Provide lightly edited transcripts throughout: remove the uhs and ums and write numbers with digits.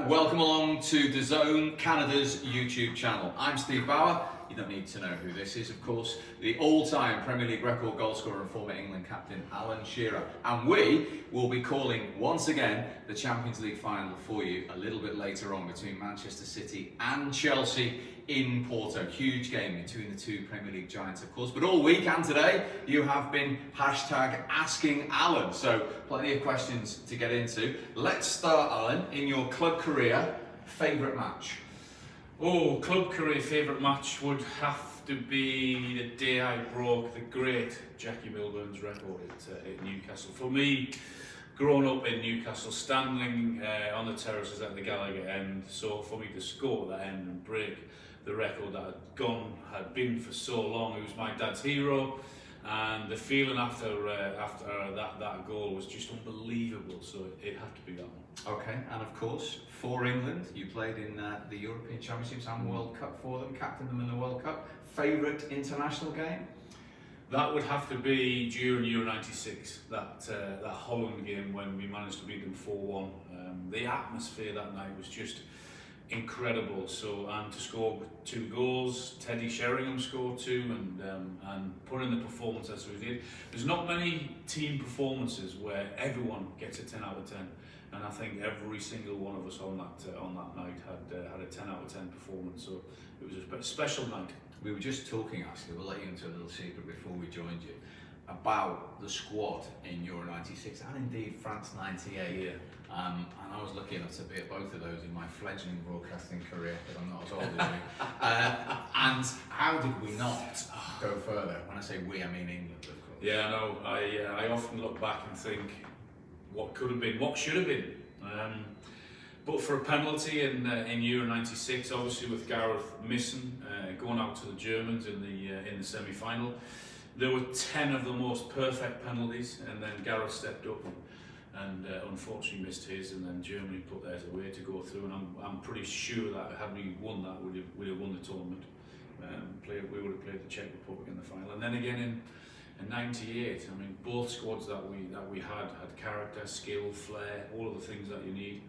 Welcome along to DAZN Canada's YouTube channel. I'm Steve Bauer. You don't need to know who this is, of course. The all-time Premier League record goalscorer and former England captain, Alan Shearer. And we will be calling, once again, the Champions League final for you a little bit later on between Manchester City and Chelsea in Porto. Huge game between the two Premier League giants, of course. But all week and today, you have been #asking Alan. So plenty of questions to get into. Let's start, Alan, in your club career, favourite match? Oh, club career favourite match would have to be the day I broke the great Jackie Milburn's record at Newcastle. For me, growing up in Newcastle, standing on the terraces at the Gallagher end, so for me to score that end and break the record that had been for so long, it was my dad's hero, and the feeling after that goal was just unbelievable. So it had to be that one. Okay, and of course, for England, you played in the European Championships and World Cup for them, captained them in the World Cup. Favourite international game? That would have to be during Euro '96, that Holland game when we managed to beat them 4-1. The atmosphere that night was just incredible. So, and to score 2 goals, Teddy Sheringham scored 2, and put in the performance as we did. There's not many team performances where everyone gets a 10 out of 10, and I think every single one of us on that night had a 10 out of 10 performance. So it was a special night. We were just talking, actually, we'll let you into a little secret before we joined you, about the squad in Euro '96 and indeed France '98. Yeah. And I was lucky enough to be at both of those in my fledgling broadcasting career, because I'm not as old as you. And how did we not go further? When I say we, I mean England, of course. Yeah, I know. I often look back and think, what could have been, what should have been. But for a penalty in Euro '96, obviously with Gareth missing, going out to the Germans in the semi-final, there were 10 of the most perfect penalties, and then Gareth stepped up and unfortunately missed his, and then Germany put theirs away to go through. And I'm pretty sure that had we won that, we'd have won the tournament. We would have played the Czech Republic in the final, and then again in '98. I mean, both squads that we had character, skill, flair, all of the things that you need.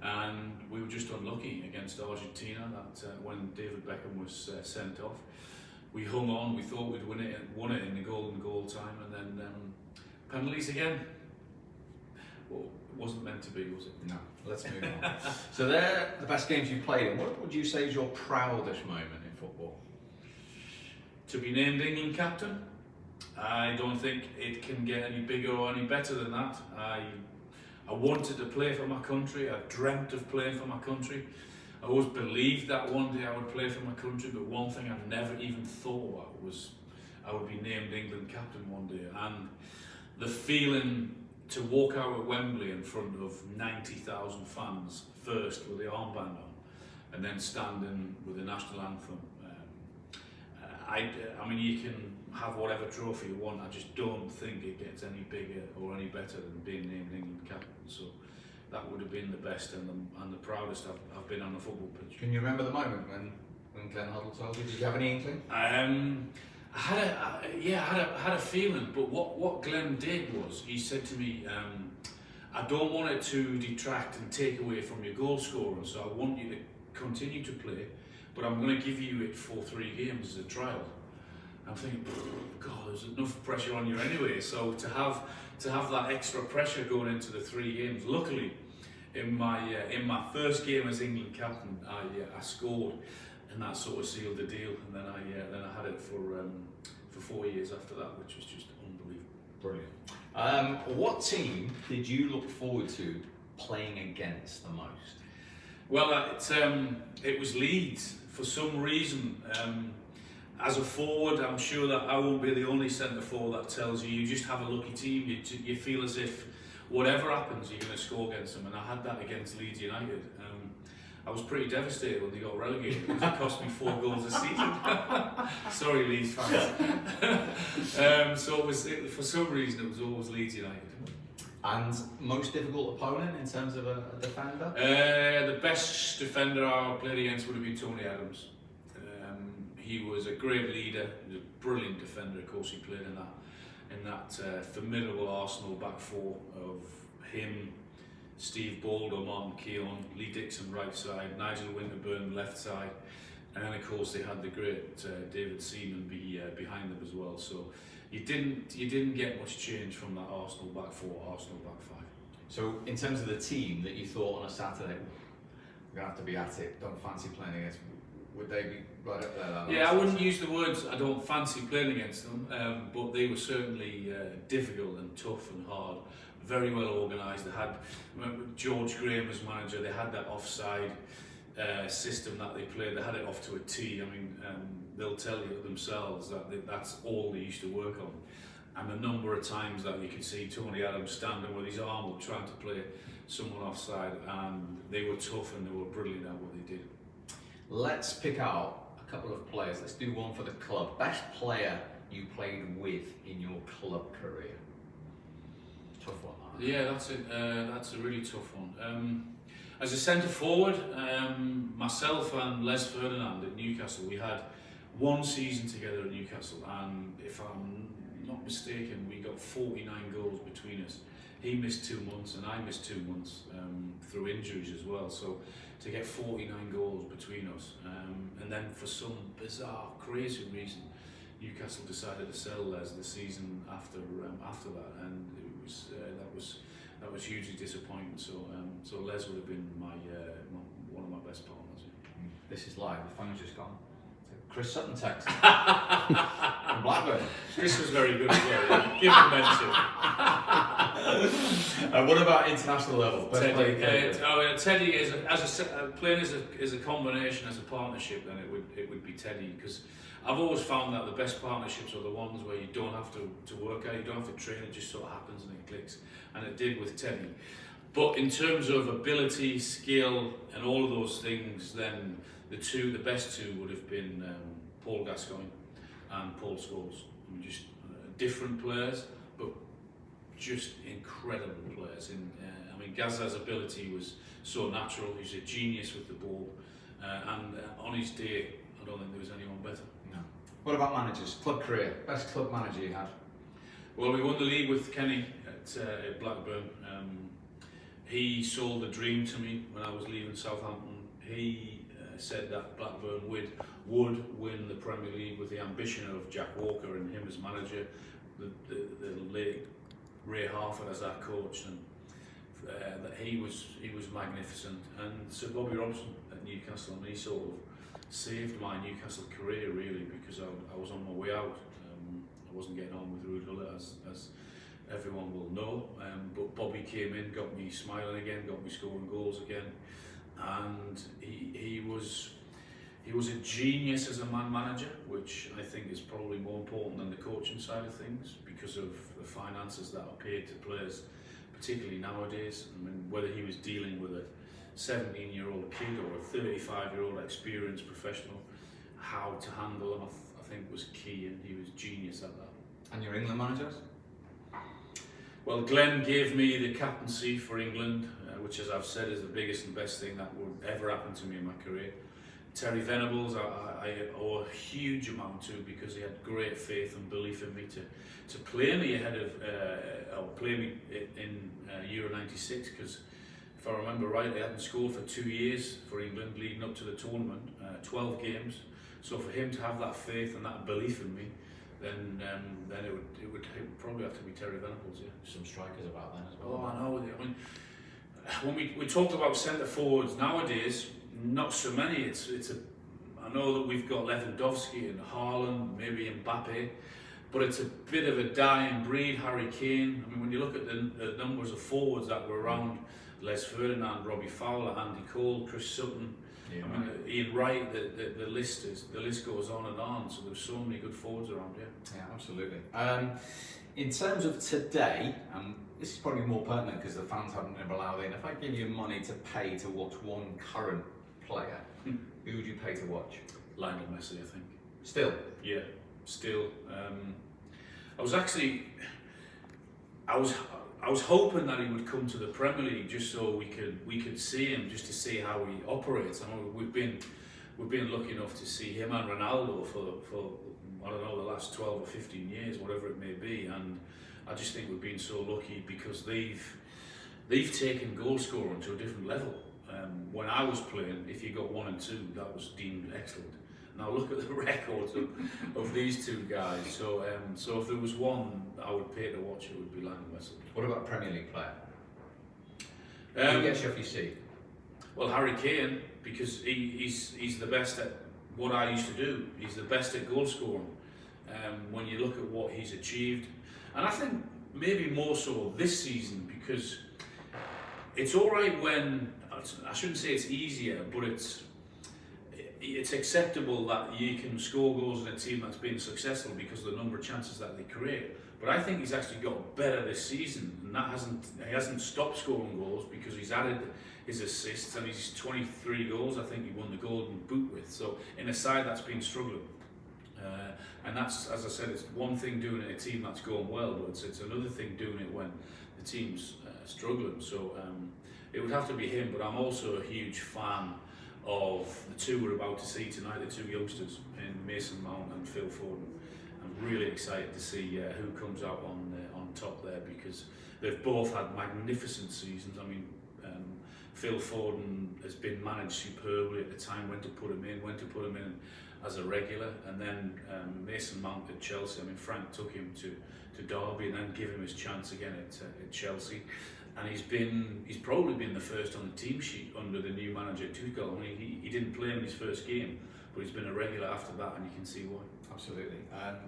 And we were just unlucky against Argentina that when David Beckham was sent off. We hung on, we thought we'd won it in the golden goal time, and then penalties again. Well, it wasn't meant to be, was it? No, let's move on. So they're the best games you've played in. What would you say is your proudest moment in football? To be named England captain. I don't think it can get any bigger or any better than that. I wanted to play for my country. I dreamt of playing for my country. I always believed that one day I would play for my country, but one thing I never even thought about was I would be named England captain one day. And the feeling to walk out at Wembley in front of 90,000 fans, first with the armband on, and then standing with the national anthem. I mean, you can have whatever trophy you want. I just don't think it gets any bigger or any better than being named England captain. So that would have been the best and the proudest I've been on a football pitch. Can you remember the moment when Glenn Hoddle told you? Did you have any inkling? I had a feeling, but what Glenn did was he said to me, I don't want it to detract and take away from your goal scoring, so I want you to continue to play, but I'm going to give you it for 3 games as a trial. I'm thinking, God, there's enough pressure on you anyway. So to have that extra pressure going into the 3 games. Luckily, in my first game as England captain, I scored, and that sort of sealed the deal. And then I had it for 4 years after that, which was just unbelievable. Brilliant. What team did you look forward to playing against the most? Well, it was Leeds. For some reason, as a forward, I'm sure that I won't be the only centre forward that tells you just have a lucky team. You feel as if whatever happens, you're going to score against them. And I had that against Leeds United. I was pretty devastated when they got relegated because it cost me 4 goals a season. Sorry, Leeds fans. So for some reason, it was always Leeds United. And most difficult opponent in terms of a defender? The best defender I played against would have been Tony Adams. He was a great leader. He was a brilliant defender. Of course, he played in that formidable Arsenal back four of him, Steve Baldo, Martin Keown, Lee Dixon right side, Nigel Winterburn left side, and then of course they had the great David Seaman behind them as well. So you didn't get much change from that Arsenal back four, Arsenal back five. So in terms of the team that you thought on a Saturday, we're going to have to be at it, don't fancy playing against, would they be right up there? Yeah, I wouldn't use the words I don't fancy playing against them, but they were certainly difficult and tough and hard, very well organised. They had, remember George Graham as manager, they had that offside system that they played, they had it off to a T. I mean, they'll tell you themselves that that's all they used to work on. And the number of times that you could see Tony Adams standing with his arm up trying to play someone offside, and they were tough and they were brilliant at what they did. Let's pick out a couple of players. Let's do one for the club. Best player you played with in your club career? Tough one. Yeah, that's a really tough one. As a centre forward, myself and Les Ferdinand at Newcastle, we had one season together at Newcastle, and if I'm not mistaken, we got 49 goals between us. He missed 2 months and I missed 2 months through injuries as well. So to get 49 goals between us, and then for some bizarre, crazy reason, Newcastle decided to sell Les the season after that, and it was that was hugely disappointing. So Les would have been one of my best partners. Yeah. This is live. The phone's just gone. Chris Sutton text from Blackburn. Chris was very good as well. Give him mention. What about international level? Teddy is playing as a combination, as a partnership. Then it would be Teddy, because I've always found that the best partnerships are the ones where you don't have to work out, you don't have to train, it just sort of happens and it clicks, and it did with Teddy. But in terms of ability, skill, and all of those things, then the best two would have been Paul Gascoigne and Paul Scholes. Just different players, but just incredible players. I mean, Gazza's ability was so natural. He's a genius with the ball, and on his day, I don't think there was anyone better. No. What about managers? Club career, best club manager you had? Well, we won the league with Kenny at Blackburn. He sold the dream to me when I was leaving Southampton. He said that Blackburn would win the Premier League with the ambition of Jack Walker and him as manager, the late Ray Harford as our coach, and that he was magnificent. And Sir Bobby Robson at Newcastle, and he sort of saved my Newcastle career really, because I was on my way out. I wasn't getting on with Ruud Gullit, as everyone will know, but Bobby came in, got me smiling again, got me scoring goals again, and he was a genius as a man manager, which I think is probably more important than the coaching side of things, because of the finances that are paid to players, particularly nowadays. I mean, whether he was dealing with a 17-year-old kid or a 35-year-old experienced professional, how to handle them, I think was key, and he was genius at that. And your England managers? Well, Glenn gave me the captaincy for England, which, as I've said, is the biggest and best thing that would ever happen to me in my career. Terry Venables, I owe a huge amount to, because he had great faith and belief in me to play me ahead of, or play me in Euro 96, because if I remember right, I hadn't scored for 2 years for England leading up to the tournament, 12 games. So for him to have that faith and that belief in me, then it would probably have to be Terry Venables. Yeah. Some strikers about then as well. Oh, I know. I mean, when we talked about centre forwards nowadays, not so many. I know that we've got Lewandowski and Haaland, maybe Mbappe, but it's a bit of a dying breed. Harry Kane. I mean, when you look at the numbers of forwards that were around, Les Ferdinand, Robbie Fowler, Andy Cole, Chris Sutton, Ian Wright, the list goes on and on. So there's so many good forwards around here. Yeah, absolutely. In terms of today, this is probably more pertinent because the fans haven't been allowed in. If I give you money to pay to watch one current player, who would you pay to watch? Lionel Messi, I think. Still? Yeah, still. I was hoping that he would come to the Premier League just so we could see him, just to see how he operates. I know we've been lucky enough to see him and Ronaldo for I don't know, the last 12 or 15 years, whatever it may be, and I just think we've been so lucky because they've they've taken goal scoring to a different level. When I was playing, if you got 1 and 2, that was deemed excellent. Now look at the records of these two guys. So if there was one I would pay to watch, it would be Lionel Messi. What about Premier League player? Who gets you off your seat? Well, Harry Kane, because he's the best at what I used to do. He's the best at goal scoring. When you look at what he's achieved, and I think maybe more so this season, because it's all right when, I shouldn't say it's easier, but it's acceptable that you can score goals in a team that's been successful because of the number of chances that they create. But I think he's actually got better this season, and he hasn't stopped scoring goals because he's added his assists, and he's 23 goals. I think he won the Golden Boot with. So in a side that's been struggling, and that's, as I said, it's one thing doing it in a team that's going well, but it's another thing doing it when the team's struggling. So it would have to be him. But I'm also a huge fan of the two we're about to see tonight, the two youngsters in Mason Mount and Phil Foden. I'm really excited to see who comes out on top there, because they've both had magnificent seasons. I mean, Phil Foden has been managed superbly at the time, when to put him in as a regular, and then Mason Mount at Chelsea. I mean, Frank took him to Derby and then gave him his chance again at Chelsea. And he's probably been the first on the team sheet under the new manager Tuchel. I mean, he didn't play in his first game, but he's been a regular after that, and you can see why. Absolutely.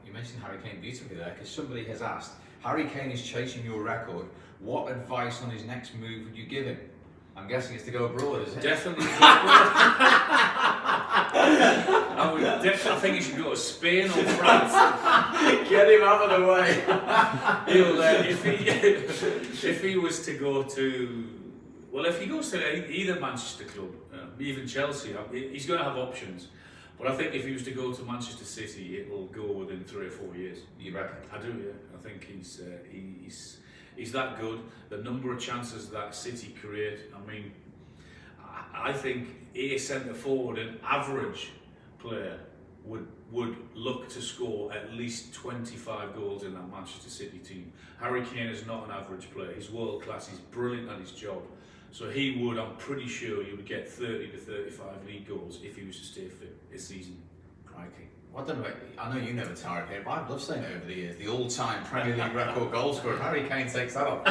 You mentioned Harry Kane beautifully there, because somebody has asked, Harry Kane is chasing your record. What advice on his next move would you give him? I'm guessing it's to go abroad, is it? Definitely. I think he should go to Spain or France. Get him out of the way. If he was to go to, well, if he goes to either Manchester club, even Chelsea, he's going to have options. But I think if he was to go to Manchester City, it will go within 3 or 4 years. You reckon? I do, yeah. I think he's that good. The number of chances that City create, I mean, I think a centre forward, an average player, would look to score at least 25 goals in that Manchester City team. Harry Kane is not an average player. He's world class. He's brilliant at his job. So he would, I'm pretty sure, he would get 30 to 35 league goals if he was to stay fit this season. Crikey. Well, I know you never tire of it, but I've loved saying it over the years. The all-time Premier League record goal scorer. Harry Kane takes that off.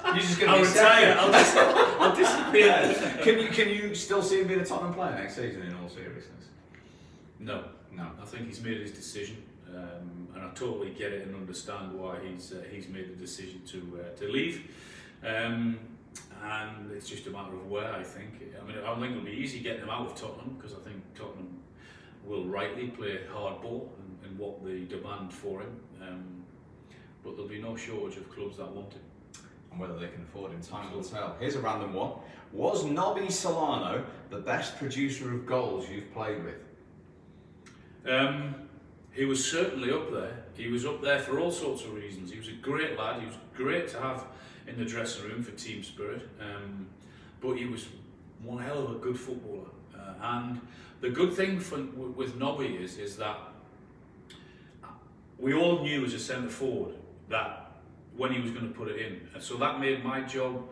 You're just going to be retire. I'll disappear. Can you still see him being a Tottenham player next season, in all seriousness? No. I think he's made his decision, and I totally get it and understand why he's made the decision to leave. And it's just a matter of where, I think. I mean, I don't think it'll be easy getting him out of Tottenham, because I think Tottenham will rightly play hardball and what they demand for him. But there'll be no shortage of clubs that want him. And whether they can afford him, time will tell. Here's a random one. Was Nobby Solano the best producer of goals you've played with? He was certainly up there. He was up there for all sorts of reasons. He was a great lad. He was great to have in the dressing room for team spirit. But he was one hell of a good footballer. And the good thing with Nobby is that we all knew as a centre forward that when he was going to put it in. And so that made my job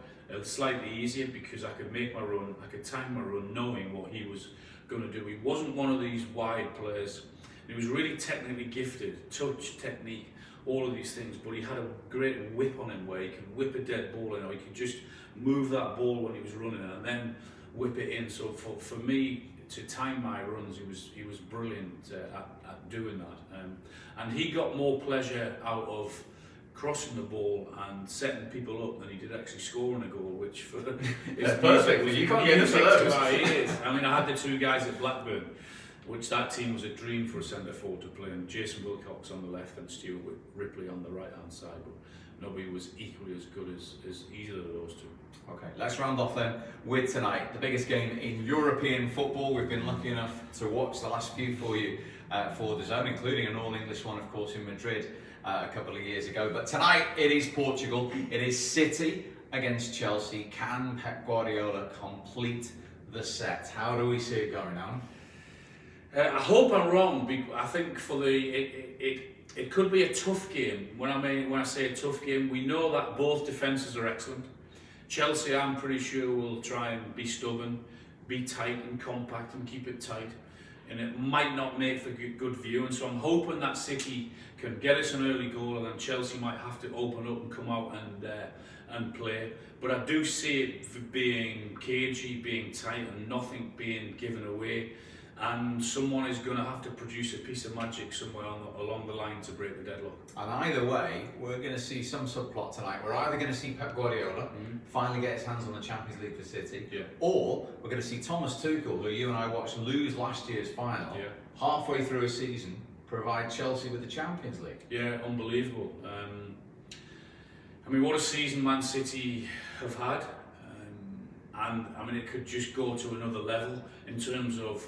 slightly easier, because I could make my run, I could time my run knowing what he was going to do. He wasn't one of these wide players. He was really technically gifted, touch, technique, all of these things, but he had a great whip on him where he could whip a dead ball in, or he could just move that ball when he was running and then whip it in. So for me to time my runs, he was brilliant at doing that. And he got more pleasure out of crossing the ball and setting people up than he did actually scoring a goal, which for is perfect. You can't get into those. I mean, I had the two guys at Blackburn, which that team was a dream for a centre forward to play, and Jason Wilcox on the left and Stuart Ripley on the right hand side, but nobody was equally as good as either of those two. Okay, let's round off then with tonight, the biggest game in European football. We've been lucky enough to watch the last few for you for DAZN, including an all-English one, of course, in Madrid a couple of years ago. But tonight it is Portugal, it is City against Chelsea. Can Pep Guardiola complete the set? How do we see it going on? I hope I'm wrong. I think it could be a tough game. When I say a tough game, we know that both defences are excellent. Chelsea, I'm pretty sure, will try and be stubborn, be tight and compact and keep it tight. And it might not make for good viewing. So I'm hoping that City can get us an early goal, and then Chelsea might have to open up and come out and play. But I do see it being cagey, being tight, and nothing being given away. And someone is going to have to produce a piece of magic somewhere along the line to break the deadlock. And either way, we're going to see some subplot tonight. We're either going to see Pep Guardiola finally get his hands on the Champions League for City, or we're going to see Thomas Tuchel, who you and I watched lose last year's final, halfway through a season, provide Chelsea with the Champions League. Yeah, unbelievable. I mean, what a season Man City have had. And I mean, it could just go to another level in terms of,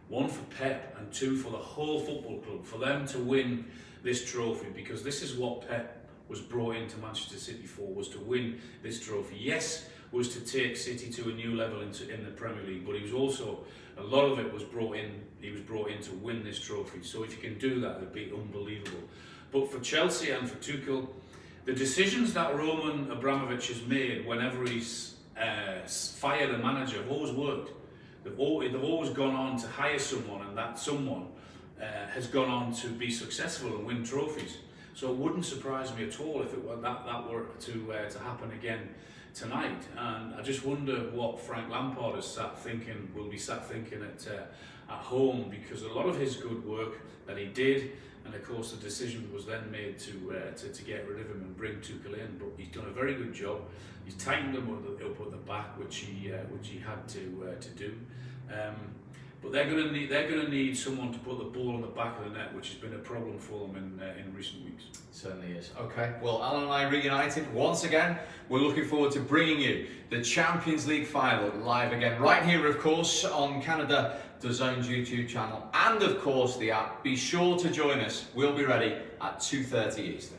one, for Pep, and two, for the whole football club, for them to win this trophy, because this is what Pep was brought into Manchester City for, was to win this trophy. Yes, was to take City to a new level in the Premier League, but he was also, a lot of it was brought in, he was brought in to win this trophy. So if you can do that, it'd be unbelievable. But for Chelsea and for Tuchel, the decisions that Roman Abramovich has made whenever he's fired a manager have always worked. They've always gone on to hire someone, and that someone has gone on to be successful and win trophies. So it wouldn't surprise me at all if it were that were to happen again tonight. And I just wonder what Frank Lampard will be sat thinking at home, because a lot of his good work that he did, and of course the decision was then made to get rid of him and bring Tuchel in. But he's done a very good job. He's tightened them up at the back, which he had to do. But they're going to need someone to put the ball on the back of the net, which has been a problem for them in recent weeks. Certainly is. Okay, well, Alan and I reunited once again. We're looking forward to bringing you the Champions League final live again, right here, of course, on Canada DAZN's YouTube channel, and of course the app. Be sure to join us. We'll be ready at 2:30 Eastern.